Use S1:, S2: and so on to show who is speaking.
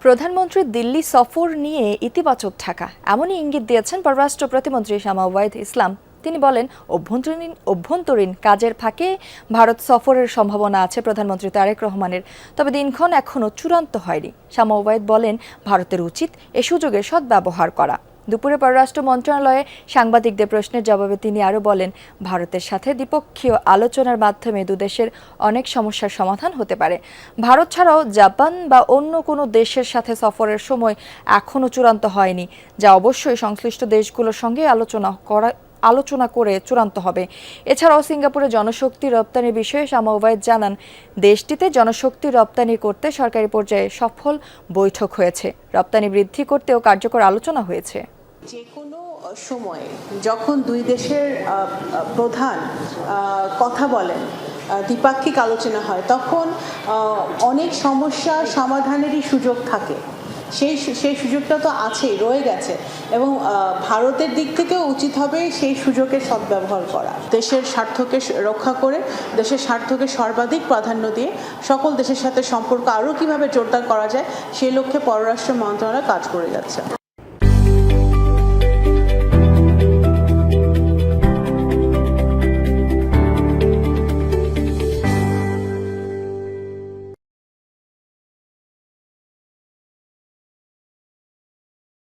S1: প্রধানমন্ত্রীর দিল্লি সফর নিয়ে ইতিবাচক থাকা এমনই ইঙ্গিত দিয়েছেন পররাষ্ট্র প্রতিমন্ত্রী শামা ওবায়দ ইসলাম। তিনি বলেন, অভ্যন্তরীণ কাজের ফাঁকে ভারত সফরের সম্ভাবনা আছে প্রধানমন্ত্রী তারেক রহমানের, তবে দিনক্ষণ এখনও চূড়ান্ত হয়নি। শামা ওবায়দ বলেন, ভারতের উচিত এ সুযোগের সদ্ব্যবহার করা। দুপুরে পররাষ্ট্র মন্ত্রণালয়ে সাংবাদিকদের প্রশ্নের জবাবে তিনি আরও বলেন, ভারতের সাথে দ্বিপক্ষীয় আলোচনার মাধ্যমে দুদেশের অনেক সমস্যার সমাধান হতে পারে। ভারত ছাড়াও জাপান বা অন্য কোনো দেশের সাথে সফরের সময় এখনও চূড়ান্ত হয়নি, যা অবশ্যই সংশ্লিষ্ট দেশগুলোর সঙ্গে আলোচনা করে চূড়ান্ত হবে। এছাড়াও সিঙ্গাপুরে জনশক্তি রপ্তানির বিষয়ে শামা ওবায়দ জানান, দেশটিতে জনশক্তি রপ্তানি করতে সরকারি পর্যায়ে সফল বৈঠক হয়েছে। রপ্তানি বৃদ্ধি করতেও কার্যকর আলোচনা হয়েছে।
S2: যে কোনো সময়ে যখন দুই দেশের প্রধান কথা বলেন, দ্বিপাক্ষিক আলোচনা হয়, তখন অনেক সমস্যা সমাধানেরই সুযোগ থাকে। সেই সুযোগটা তো আছেই, রয়ে গেছে, এবং ভারতের দিক থেকেও উচিত হবে সেই সুযোগের সদ্ব্যবহার করা। দেশের স্বার্থকে রক্ষা করে, দেশের স্বার্থকে সর্বাধিক প্রাধান্য দিয়ে সকল দেশের সাথে সম্পর্ক আরও কীভাবে জোরদার করা যায় সেই লক্ষ্যে পররাষ্ট্র মন্ত্রণালয় কাজ করে যাচ্ছে।